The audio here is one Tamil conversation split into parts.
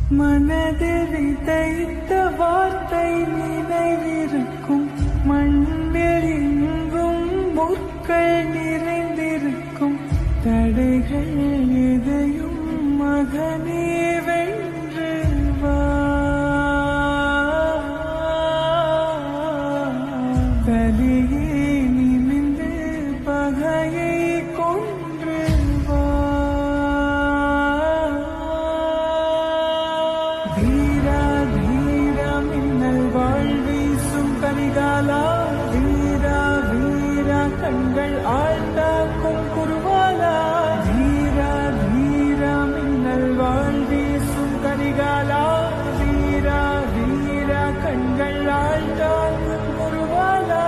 மனதில் விதைத்த வார்த்தை நினைவிருக்கும், மண்ணில் எங்கும் முற்கள் நிறைந்திருக்கும். தடைகள் எதையும் மகனே வென்று வா, தலையே நிமிந்து பகையை கொன்று வா. வீரா வீரா மின்னல் வாழ்வீசும் கரிகாலா, வீரா வீரா கண்கள் ஆழ்ந்தாக்கும் குருவாலா. வீரா வீரா மின்னல் வாழ்வீசும் கரிகாலா, வீரா வீரா கண்கள் ஆழ்ந்தாக்கும் குருவாலா.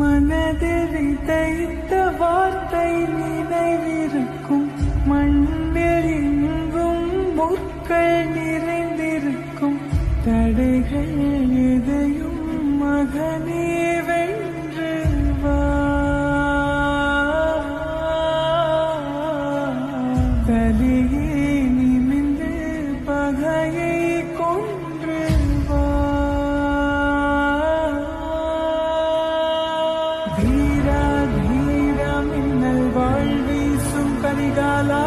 மனதில் விதைத்த வார்த்தை நினைவிருக்கும், மண்ணில் எங்கும் முற்கள் நிறைந்திருக்கும். தடைகள் எதையும் மகனே வென்று வா, தலையே நிமிந்து பகையை கொன்று வா. வீரா வீரா மின்னல் வாழ்வீசும் கரிகாலா,